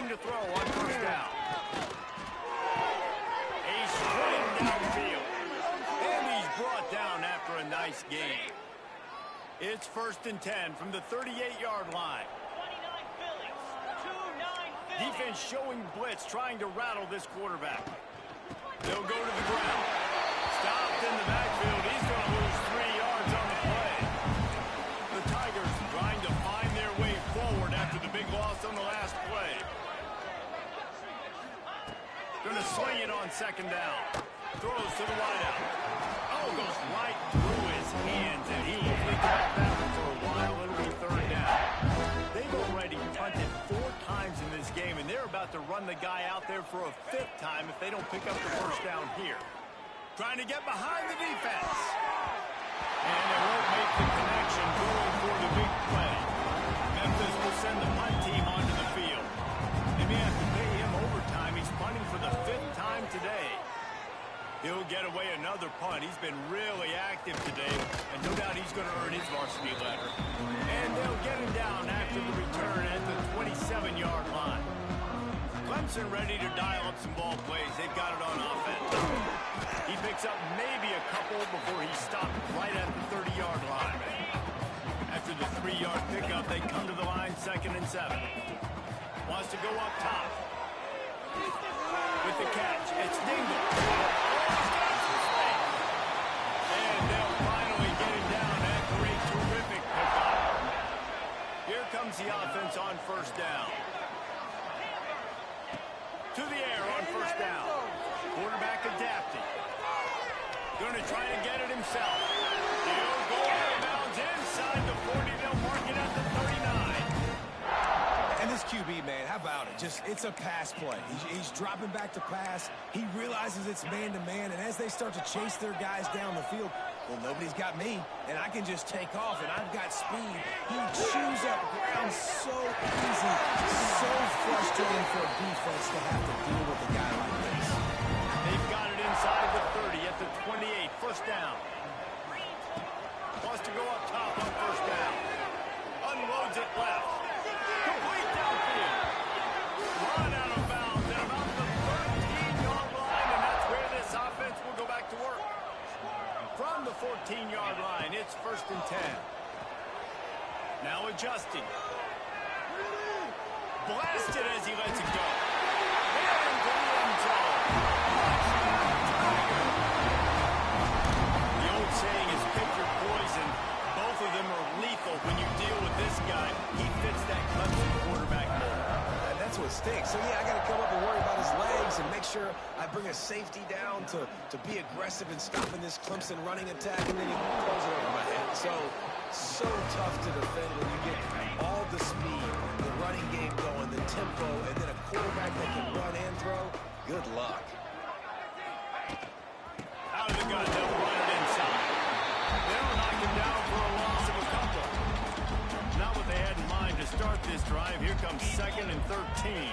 to throw on first down. A string downfield. And he's brought down after a nice gain. It's 1st and 10 from the 38-yard line. Defense showing blitz, trying to rattle this quarterback. They'll go to the ground. Stopped in the backfield. He's going to lose 3 yards on the play. The Tigers trying to find their way forward after the big loss on the last play. Going to sling it on 2nd down. Throws to the wideout. Oh, goes right through his hands, and he will think about that one for a while. It'll be 3rd down. They've already punted 4 times in this game, and they're about to run the guy out there for a 5th time if they don't pick up the first down here. Trying to get behind the defense. And they won't make the connection going for the big play. Memphis will send the punt team onto the field. They may have to pay him overtime. He's punting for the 5th time today. He'll get away another punt. He's been really active today, and no doubt he's going to earn his varsity letter. And they'll get him down after the return at the 27-yard line. Clemson ready to dial up some ball plays. They've got it on offense. He picks up maybe a couple before he stopped right at the 30-yard line. After the 3-yard pickup, they come to the line 2nd and 7. Wants to go up top. With the catch, it's Dingle. And they'll finally get him down after a terrific pickup. Here comes the offense on 1st down. To the air on 1st down. Quarterback adapting. Going to try to get it himself. He'll go out of bounds inside the 40. They'll mark it at the 39. And this QB, man, how about it? It's a pass play. He's dropping back to pass. He realizes it's man-to-man, and as they start to chase their guys down the field, well, nobody's got me, and I can just take off, and I've got speed. He chews up ground so easy, so frustrating for a defense to have to deal with a guy like this. They've got it inside the 30 at the 28, 1st down. Wants to go up top on 1st down. Unloads it left. Complete downfield. Run out of bounds at about the 13-yard line, and that's where this offense will go back to work. From the 14-yard line, it's 1st and 10. Now adjusting. Blasted as he lets it go. And to the end zone. The old saying is pick your poison. Both of them are lethal when you deal with this guy. He fits that Clemson quarterback mold. And that's what stinks. So, yeah, I got to come up and worry about his legs and make sure I bring a safety down to be aggressive in stopping this Clemson running attack, and then he throws it over my head. So tough to defend when you get all the speed, the running game going, the tempo, and then a quarterback that can run and throw. Good luck. Out of the gun, they'll run it inside. They'll knock him down for a loss of a couple. Not what they had in mind to start this drive. Here comes 2nd and 13.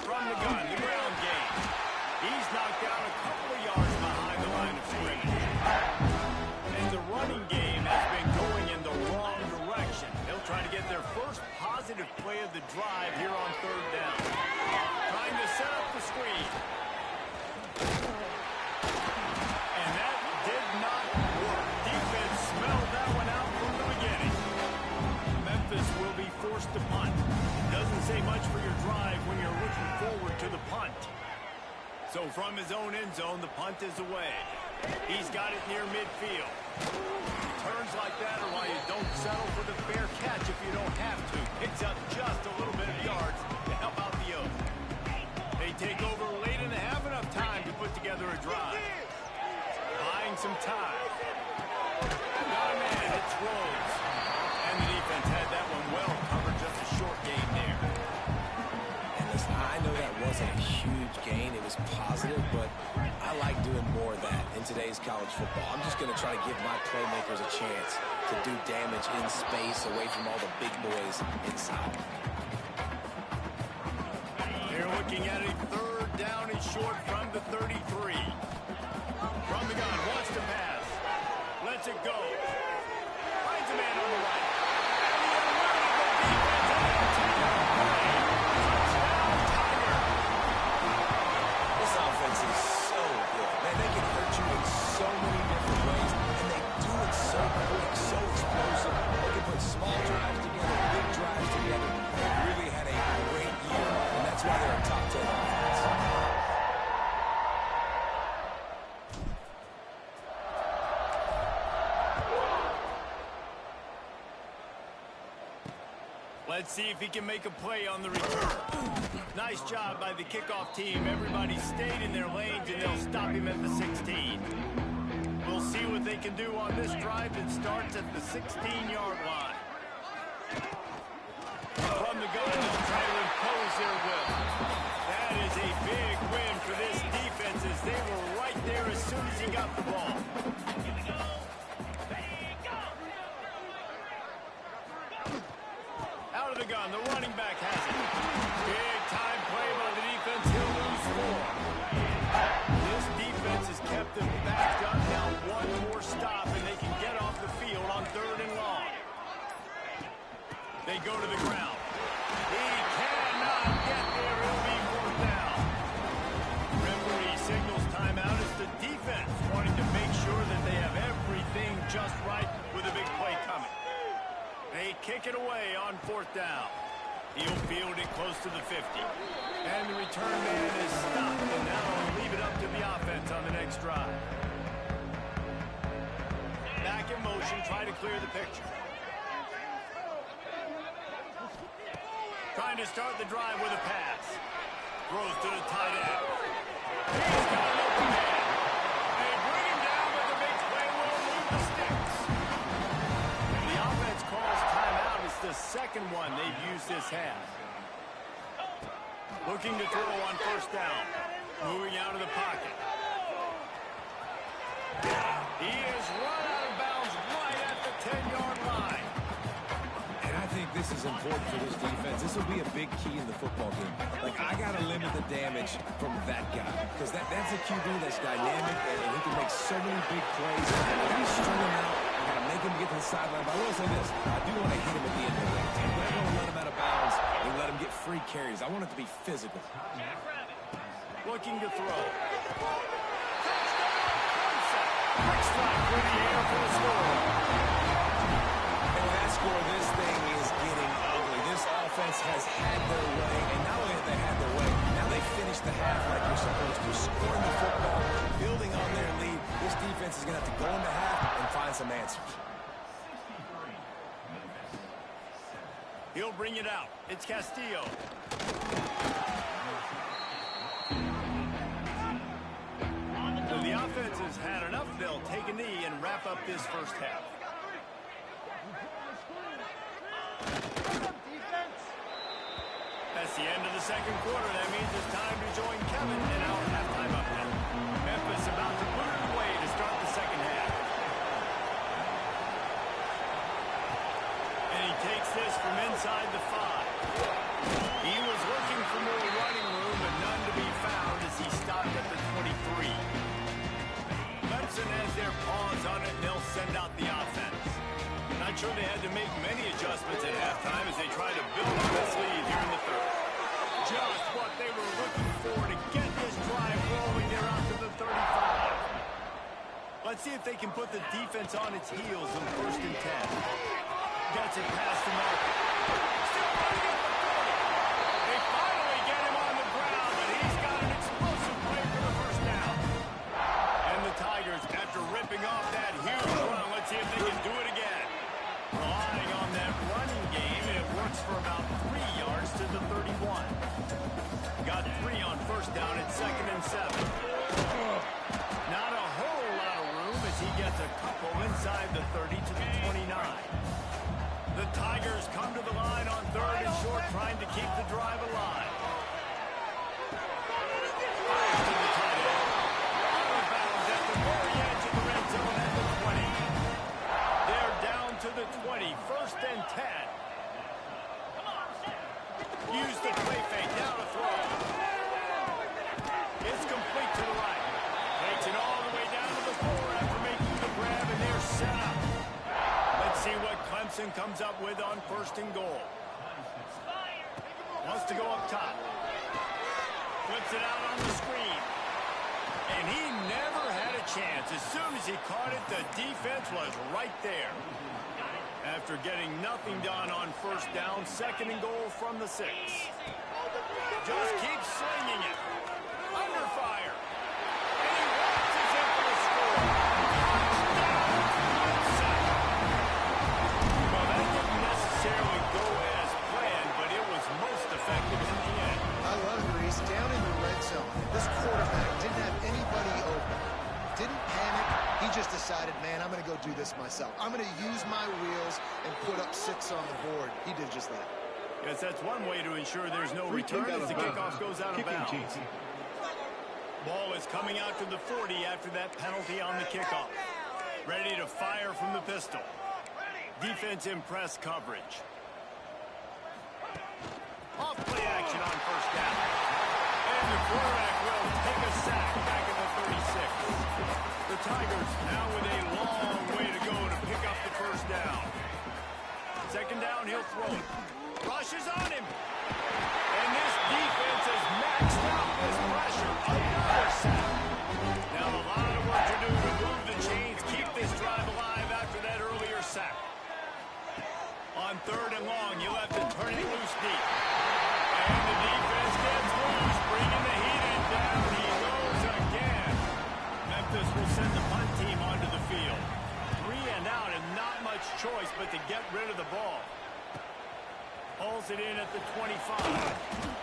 From the gun, the ground game. He's knocked down a couple of yards behind the line of scrimmage. And the running game has been going in the wrong direction. They'll try to get their first positive play of the drive here on 3rd down. Trying to set up the screen. And that did not work. Defense smelled that one out from the beginning. Memphis will be forced to punt. Doesn't say much for your drive when you're looking forward to the punt. So from his own end zone, the punt is away. He's got it near midfield. Turns like that are why you don't settle for the fair catch if you don't have to. Picks up just a little bit of yards to help out the Oaks. They take over late and have enough time to put together a drive. Buying some time. Got a man, it's Rhodes. And the defense had that one well covered, just a short gain there. And listen, I know that wasn't a huge gain. It was positive, but I like doing more of that in today's college football. I'm just going to try to give my playmakers a chance to do damage in space away from all the big boys inside. They're looking at a 3rd down and short from the 33. From the gun, wants to pass. Lets it go. Finds a man on the right. And he Let's see if he can make a play on the return. Nice job by the kickoff team. Everybody stayed in their lanes, and they'll stop him at the 16. We'll see what they can do on this drive that starts at the 16-yard line. From the gun, they'll try to impose their will. That is a big win for this defense as they were right there as soon as he got the ball. Out of the gun, the running back has it. Big time play by the defense. He'll lose 4. This defense has kept them backed up. Now one more stop, and they can get off the field on 3rd and long. They go to the ground. He cannot get there. It'll be 4th down. Referee signals timeout as the defense wanting to make sure that they have everything just right with a big play coming. They kick it away on 4th down. He'll field it close to the 50. And the return man is stopped, and now they'll leave it up to the offense on the next drive. Back in motion, try to clear the picture. Trying to start the drive with a pass. Throws to the tight end. He's got an open man. They bring him down with a big play. Will leave the sticks. The offense calls timeout. It's the second one they've used this half. Looking to throw on 1st down. Moving out of the pocket. He is run out of bounds right at the 10-yard line. And I think this is important for this defense. This will be a big key in the football game. Like, I got to limit the damage from that guy. Because that's a QB that's dynamic, and he can make so many big plays. I got to string him out. I got to make him get to the sideline. But I will say this. I do want to hit him at the end of the game. I'm not going to let him out of bounds and let him get free carries. I want it to be physical. Looking to throw. Quick strike through the air for the score. And with that score, this thing is getting ugly. This offense has had their way, and not only have they had their way, now they finish the half like they're supposed to, scoring the football, building on their lead. This defense is going to have to go into half and find some answers. He'll bring it out. It's Castillo. The offense has had enough. They'll take a knee and wrap up this first half. That's the end of the second quarter. That means it's time to join Kevin in our halftime update. Memphis about to put it away to start the second half. And he takes this from inside the 5. He was looking for more running room, but none to be found as he stopped at the 23. Clemson has their paws on it, and they'll send out the offense. Not sure they had to make many adjustments at halftime as they try to build on this lead here in the 3rd. Just what they were looking for to get this drive rolling. They're out to the 35. Let's see if they can put the defense on its heels in 1st and 10. Gets it past the marker. Still running at the 40. They finally get him on the ground, but he's got an explosive play for the 1st down. And the Tigers, after ripping off that huge run, let's see if they can do it again. Relying on that running game, and it works for about 3 yards to the 31. Got 3 on 1st down at 2nd and 7. Not a whole lot of room as he gets a couple inside the 30 to the 29. The Tigers come to the line on 3rd and short, trying to keep the drive alive. Fires to the tight end. Out of bounds at the very edge of the red zone at the 20. They're down to the 20, 1st and 10. Use the play fake, now to throw. It's complete to the right. Takes it all the way down to the 4 after making the grab, and they're set up. Let's see what Clemson comes up with on 1st and goal. Wants to go up top. Flips it out on the screen. And he never had a chance. As soon as he caught it, the defense was right there. After getting nothing done on 1st down, 2nd and goal from the 6. Just keeps slinging it. Under fire. And he launches it for the score. Touchdown, Clemson. Well, that didn't necessarily go as planned. this myself. I'm going to use my wheels and put up 6 on the board. He did just that. Yes, that's one way to ensure there's no return as the kickoff goes out of bounds. Ball is coming out to the 40 after that penalty on the kickoff. Ready to fire from the pistol. Defense in press coverage. Off play action on first down. And the quarterback will take a sack back at the 36. The Tigers now with a long way to go to pick up the first down. Second down, he'll throw it. Rushes on him. And this defense has maxed out this pressure. Another sack. Now a lot of work to do to move the chains, keep this drive alive after that earlier sack. On third and long, you'll have to turn it loose deep. And the defense gets loose, bringing the heat in down. He goes again. Memphis will send the punt team onto the field. 3 and out and not much choice but to get rid of the ball. Hauls it in at the 25.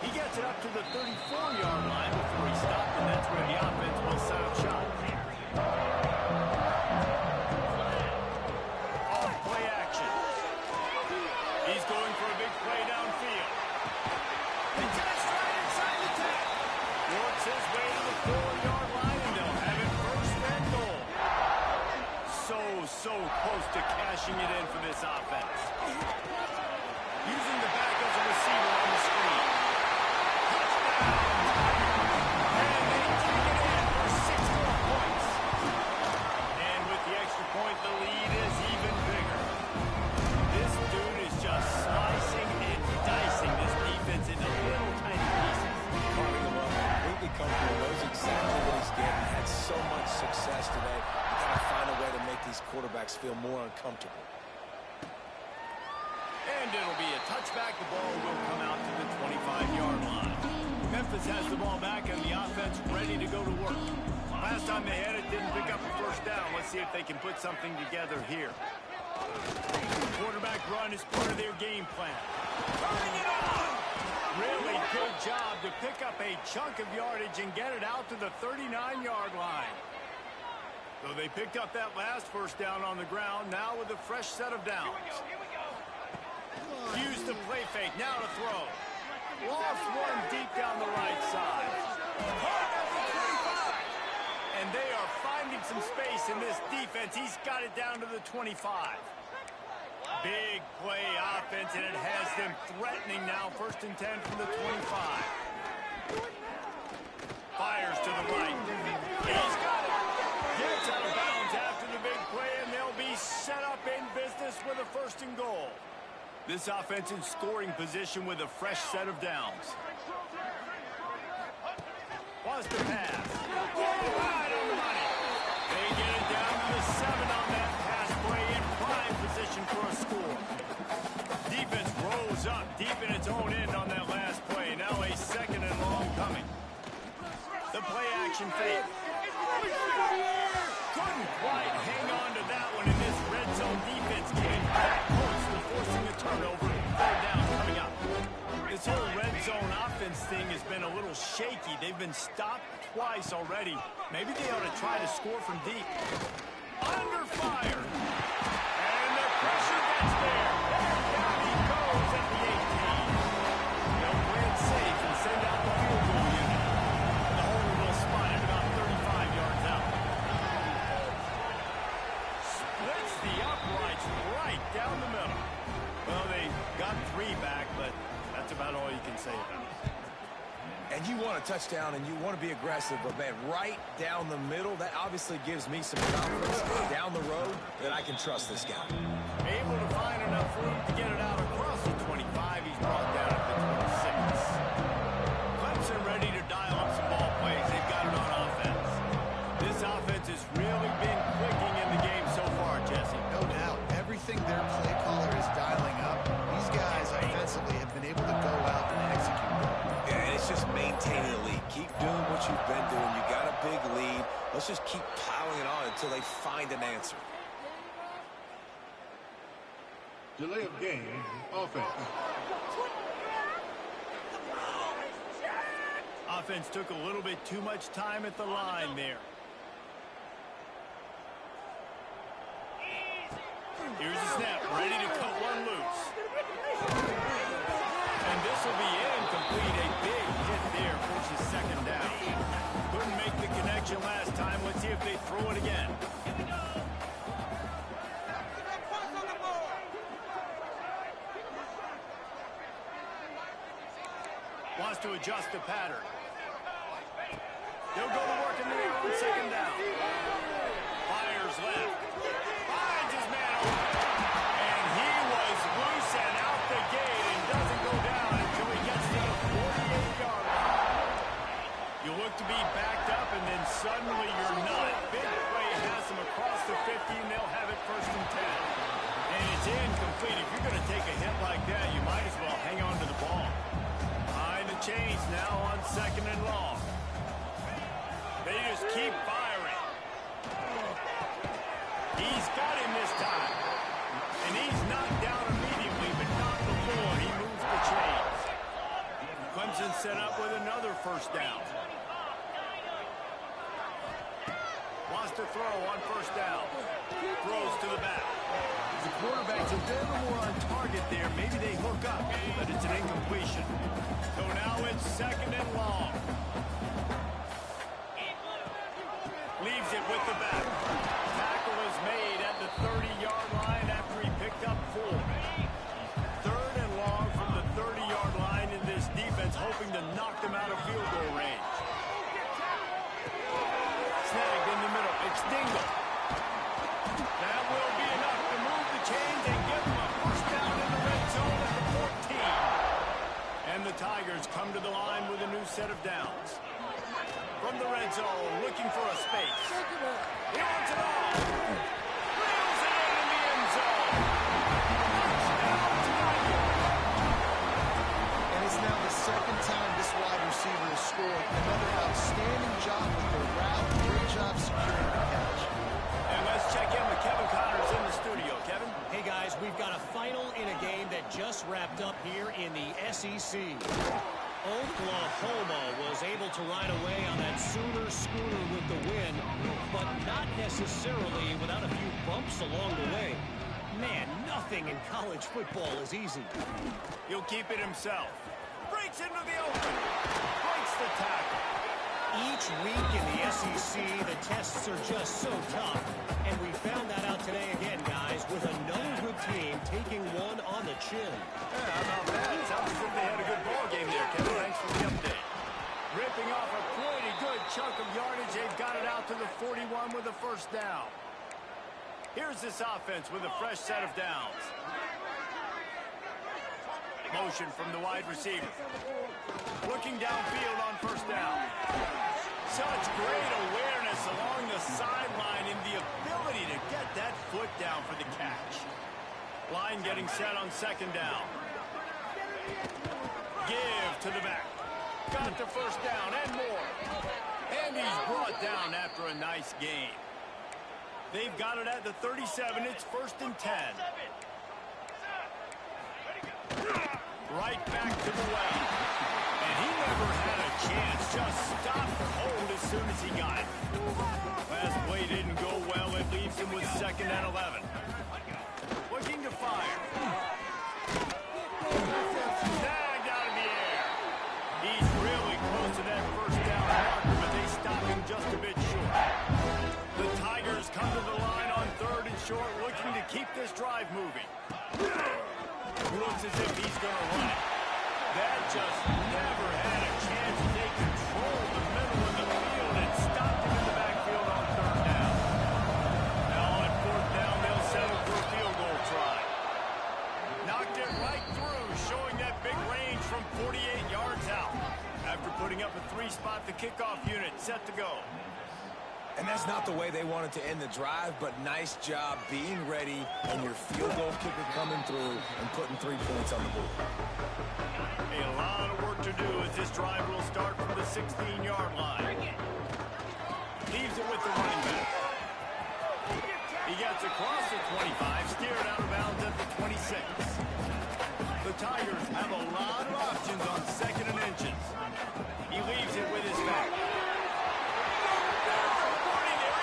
He gets it up to the 34-yard line before he stopped, and that's where the offense will set up shop. Off play action. He's going for a big play downfield. He gets right inside the 10. Works his way to the 4-yard line, and they'll have it first and goal. So close to cashing it in for this offense. Using the back as a receiver on the screen. Touchdown! And they take it in for 6 more points. And with the extra point, the lead is even bigger. This dude is just slicing and dicing this defense into little tiny pieces. Carving them up, completely comfortable, knows exactly what he's getting. Had so much success today. You got to find a way to make these quarterbacks feel more uncomfortable. And it'll be a touchback. The ball will come out to the 25-yard line. Memphis has the ball back and the offense ready to go to work. Last time they had it, didn't pick up the first down. Let's see if they can put something together here. Quarterback run is part of their game plan. Turning it on! Really good job to pick up a chunk of yardage and get it out to the 39-yard line. So they picked up that last first down on the ground, now with a fresh set of downs. Use the play fake, now to throw. Lost one deep down the right side. And they are finding some space in this defense. He's got it down to the 25. Big play offense, and it has them threatening now. First and 10 from the 25. Fires to the right. He's got it. Gets out of bounds after the big play, and they'll be set up in business with a first and goal. This offense in scoring position with a fresh set of downs. Was the pass. Right on the money. They get it down to the 7 on that pass play in prime position for a score. Defense rose up deep in its own end on that last play. Now a second and long coming. The play action fake. Couldn't quite hang on to that one, and this red zone defense came back close to forcing a turnover. Third down coming up. This whole red zone offense thing has been a little shaky. They've been stopped twice already. Maybe they ought to try to score from deep. Under fire. And the pressure gets there. Down he goes at the 18. They'll play it safe and send out the field goal unit. The hole will spot at about 35 yards out. Splits the uprights right down the middle. Well, they got 3 back, but that's about all you can say about it. And you want a touchdown and you want to be aggressive, but man, right down the middle, that obviously gives me some confidence down the road that I can trust this guy. Able to find enough room to get it out across the 25. He's brought down at the 26. Clemson ready to dial up some ball plays. They've got it on offense. This offense has really been clicking in the game so far, Jesse. No doubt. Everything their play caller is dialing up, these guys offensively have been able to go out and execute. Yeah, and it's just maintaining the lead. Keep doing what you've been doing. You got a big lead. Let's just keep piling it on until they find an answer. Delay of game, offense. Offense took a little bit too much time at the line there. Here's the snap, ready to cut one loose. And this will be incomplete. A big hit there, forces second down. Couldn't make the connection last time. Let's see if they throw it again. Wants to adjust the pattern. He'll go to work in the air on second down. Fires left. Finds his man open. And he was loose and out the gate and doesn't go down until he gets to the 48-yard line. You look to be backed up and then suddenly you're not. Big play has him across the 50 and they'll have it 1st and 10. And it's incomplete. If you're going to take a hit like that, you might as well hang on to the ball. Behind the chains now on 2nd and long. They just keep firing. He's got him this time. And he's knocked down immediately, but not before he moves the chains. Clemson set up with another 1st down. Wants to throw on 1st down. Throws to the back. The quarterback's a bit more on target there. Maybe they hook up, but it's an incompletion. So now it's 2nd and long. Leaves it with the back. Tackle is made at the 30-yard line after he picked up 4. 3rd and long from the 30-yard line in this defense, hoping to knock them out of field goal range. Snagged in the middle. It's Dingle. That will be enough to move the chains and give them a 1st down in the red zone at the 14. And the Tigers come to the line with a new set of downs. From the red zone, looking for a space. He wants it all. Reels it in the end zone. Touchdown, Tigers. And it's now the 2nd time this wide receiver has scored. Another outstanding job with the route. Great job securing the catch. And let's check in with Kevin Connors in the studio. Kevin? Hey, guys, we've got a final in a game that just wrapped up here in the SEC. Oklahoma was able to ride away on that Sooner schooner with the win, but not necessarily without a few bumps along the way. Man, nothing in college football is easy. He'll keep it himself. Breaks into the open. Breaks the tackle. Each week in the SEC, the tests are just so tough, and we found that out today again, guys, with another good team taking one on the chin. Yeah, how about that? Sounds as if they had a good ball game there, Kevin. Thanks for the update. Ripping off a pretty good chunk of yardage. They've got it out to the 41 with a 1st down. Here's this offense with a fresh set of downs. Motion from the wide receiver. Looking downfield on 1st down. Such great awareness along the sideline and the ability to get that foot down for the catch. Line getting set on 2nd down. Give to the back. Got the 1st down and more. And he's brought down after a nice gain. They've got it at the 37. It's 1st and 10. Right back to the well. And he never had a chance. Just stopped cold as soon as he got it. Last play didn't go well. It leaves him with 2nd and 11. Looking to fire. Snagged out of the air. He's really close to that 1st down marker, but they stop him just a bit short. The Tigers come to the line on 3rd and short, looking to keep this drive moving. Looks as if he's going to run it. That just never had a chance. They controlled the middle of the field and stopped him in the backfield on 3rd down. Now on 4th down, they'll settle for a field goal try. Knocked it right through, showing that big range from 48 yards out. After putting up a 3-spot, the kickoff unit set to go. And that's not the way they wanted to end the drive, but nice job being ready and your field goal kicker coming through and putting 3 points on the board. A lot of work to do as this drive will start from the 16-yard line. Leaves it with the running back. He gets across the 25, steered out of bounds at the 26. The Tigers have a lot of options on 2nd and inches. He leaves it with his back.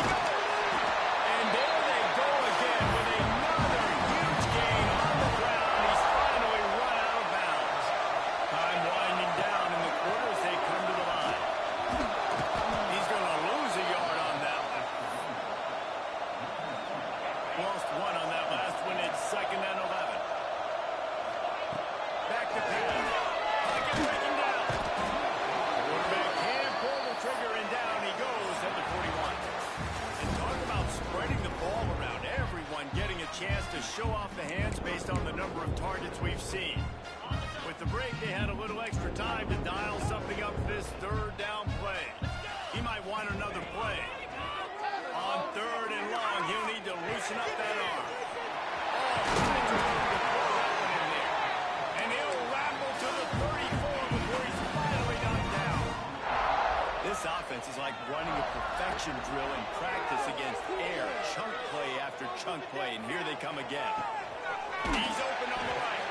And there they go again with another seen. With the break, they had a little extra time to dial something up for this third down play. He might want another play. On third and long, he'll need to loosen up that arm. Oh, trying to throw that one in there. And he'll ramble to the 34 before he's finally knocked down. This offense is like running a perfection drill in practice against air. Chunk play after chunk play, and here they come again. He's open on the right.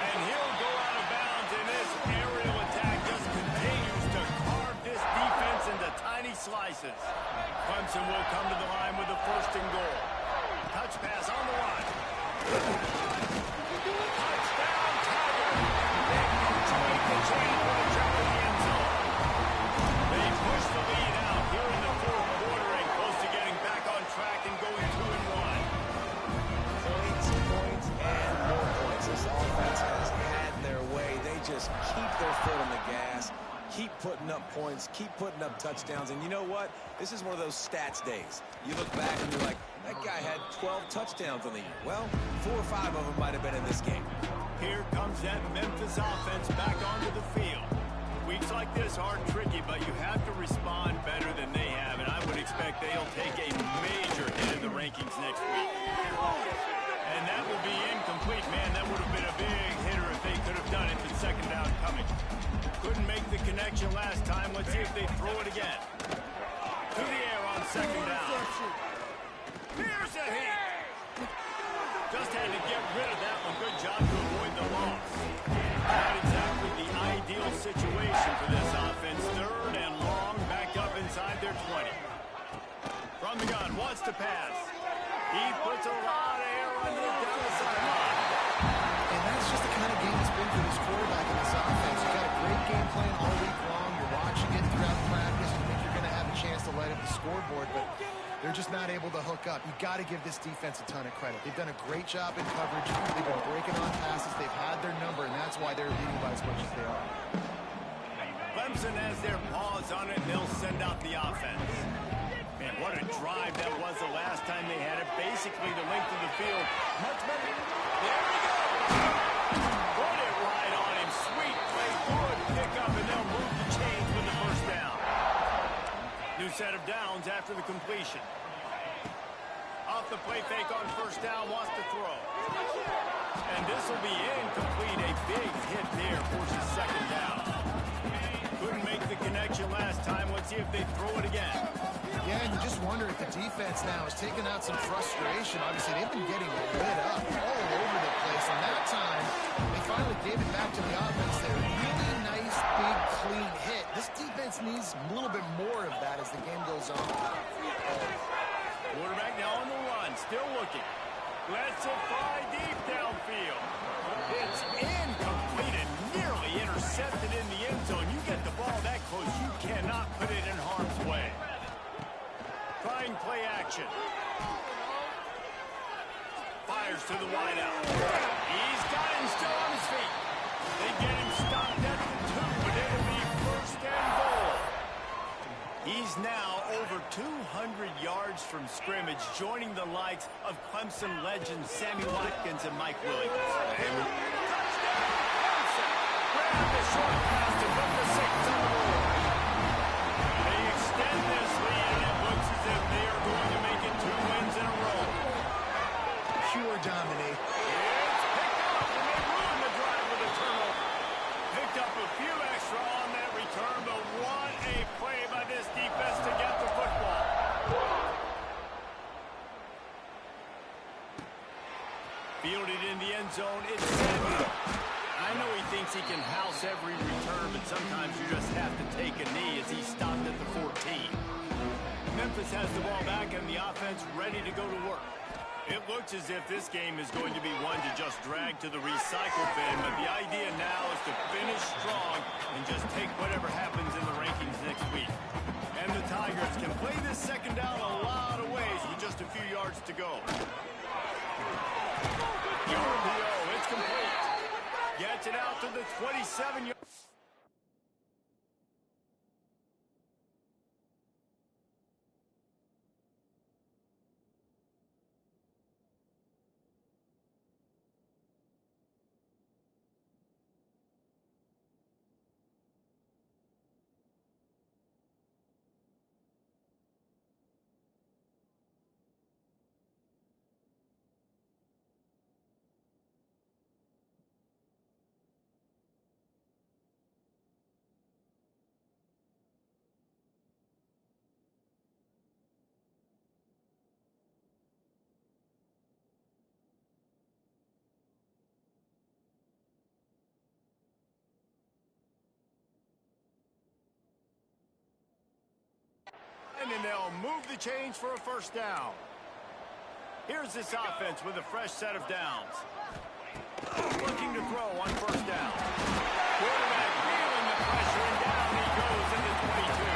And he'll go out of bounds, and this aerial attack just continues to carve this defense into tiny slices. Clemson will come to the line with a first and goal. Touch pass on the line. Touchdown, Tiger! They continue to change with a trip to the end zone. They push the lead out here in the fourth quarter and close to getting back on track and going 2-1. Points, points, and more points. This offense has had their way. They just keep their foot on the gas, keep putting up points, keep putting up touchdowns. And you know what? This is one of those stats days. You look back and you're like, that guy had 12 touchdowns on the year. Well, 4 or 5 of them might have been in this game. Here comes that Memphis offense back onto the field. Weeks like this are tricky, but you have to respond better than they have, and I would expect they'll take a major hit in the rankings next week. And that will be incomplete. Man, that would have been a big hitter if they could have done it with second down coming. Couldn't make the connection last time. Let's see if they throw it again. To the air on second down. Here's a hit. Just had to get rid of that one. Good job to avoid the loss. Not exactly the ideal situation for this offense. Third and long, backed up inside their 20. From the gun, wants to pass. He puts a lot of air under it down the sideline. And that's just the kind of game it's been for this quarterback in this offense. You got a great game plan all week long. You're watching it throughout practice. You think you're going to have a chance to light up the scoreboard, but they're just not able to hook up. You got to give this defense a ton of credit. They've done a great job in coverage. They've been breaking on passes. They've had their number, and that's why they're leading by as much as they are. Clemson has their paws on it. They'll send out the offense. Man, what a drive that was the last time they had it. Basically the length of the field. Much better. There we go. Put it right on him. Sweet play. Good pickup, and they'll move the chains with the first down. New set of downs after the completion. Off the play fake on first down, wants to throw. And this will be incomplete. A big hit there, forces second down. Couldn't make the connection last time. Let's see if they throw it again. Yeah, and you just wonder if the defense now has taken out some frustration. Obviously, they've been getting lit up all over the place. And that time, they finally gave it back to the offense there. Really nice, big, clean hit. This defense needs a little bit more of that as the game goes on. Quarterback now on the run, still looking. Lets it fly deep downfield. It's incomplete and nearly intercepted in the end zone. You get the ball that close, you cannot put it in harm's way. Trying play action. Fires to the wideout. He's got him still on his feet. They get him stopped at the 2, but it'll be first and goal. He's now over 200 yards from scrimmage, joining the likes of Clemson legends Sammy Watkins and Mike Williams. Touchdown! Clemson! Grab the short pass to put the 6 on the board. They extend this lead, and it looks as if they are going to make it 2 wins in a row. Pure dominate. It's picked up, and they ruined the drive with a turnover. Picked up a few extra on that return, but what a play by this defense to get the football. Fielded in the end zone, it's Samuel. I know he thinks he can house every return, but sometimes you just have to take a knee as he stopped at the 14. Memphis has the ball back and the offense ready to go to work. It looks as if this game is going to be one to just drag to the recycle bin, but the idea now is to finish strong and just take whatever happens in the rankings next week. And the Tigers can play this second down a lot of ways with just a few yards to go. RPO, it's complete. Gets it out to the 27-yard. and they'll move the chains for a first down. Here's this offense with a fresh set of downs. Looking to throw on first down. Quarterback feeling the pressure, and down he goes into 22.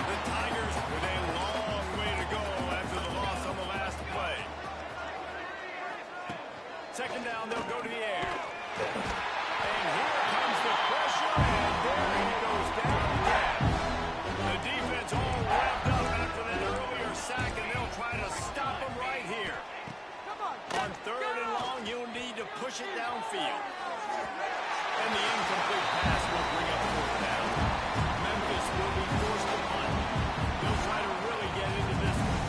The Tigers with a long way to go after the loss on the last play. Second down, they'll go to the air. And here comes the pressure, and there he goes down again. The defense all wrapped up after that earlier sack, and they'll try to stop him right here. On third and long, you'll need to push it downfield. And the incomplete pass will bring up fourth down. Memphis will be forced to punt. They'll try to really get into this one.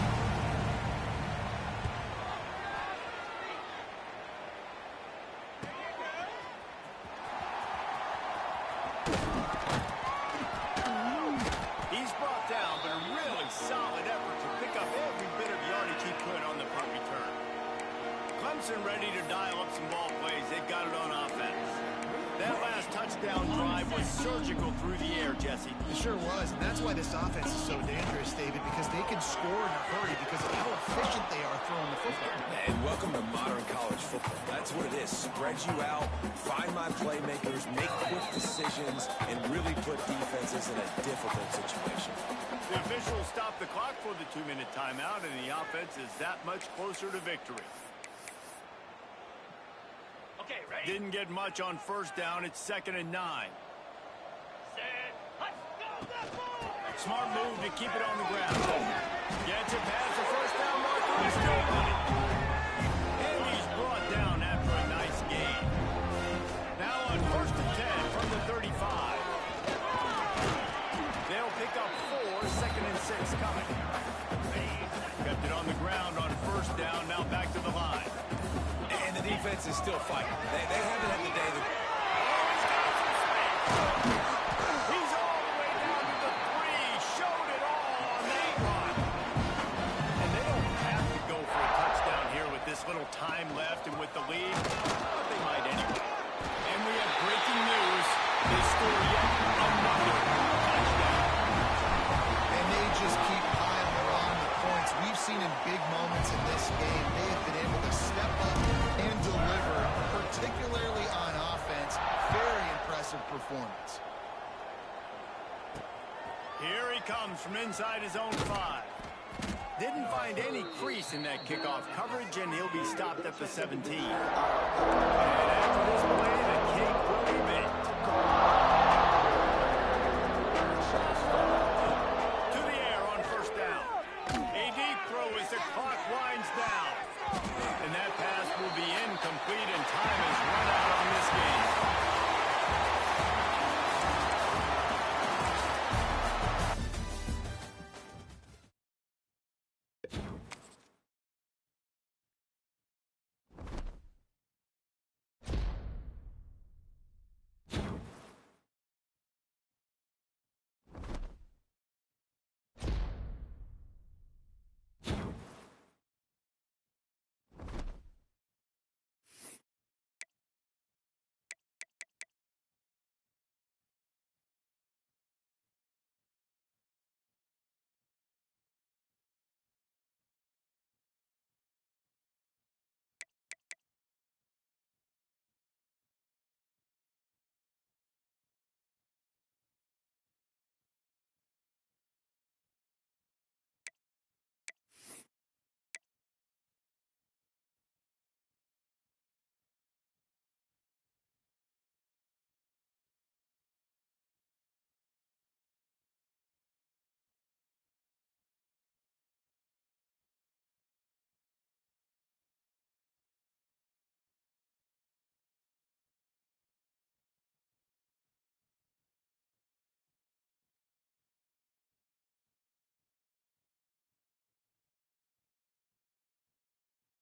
He's brought down, but a really solid effort to pick up every bit of yardage he could on the punt return. Clemson ready to dial up some ball plays. They've got it on offense. That last touchdown drive was surgical through the air, Jesse. It sure was, and that's why this offense is so dangerous, David, because they can score in a hurry because of how efficient they are throwing the football. And welcome to modern college football. That's what it is. Spread you out, find my playmakers, make quick decisions, and really put defenses in a difficult situation. The officials stop the clock for the 2-minute timeout, and the offense is that much closer to victory. Okay, ready? Didn't get much on first down. It's 2nd and 9. Set. Let's go. Smart move to keep it on the ground. Gets it past the first down marker. He's still running. And he's brought down after a nice gain. Now on 1st and 10 from the 35. They'll pick up 4, 2nd and 6 coming. Kept it on the ground on first down. Now back to the line. And the defense is still fighting. They haven't had the day that... He's all the way down to the 3. Showed it all on that run. And they don't have to go for a touchdown here with this little time left and with the lead. But they might anyway. And we have breaking news. They score yet another touchdown. And they just keep piling on the points. We've seen in big moments in this game, they have been able to step up and deliver, particularly on offense. Very impressive performance. Here he comes from inside his own 5. Didn't find any crease in that kickoff coverage, and he'll be stopped at the 17. And after this play, the cake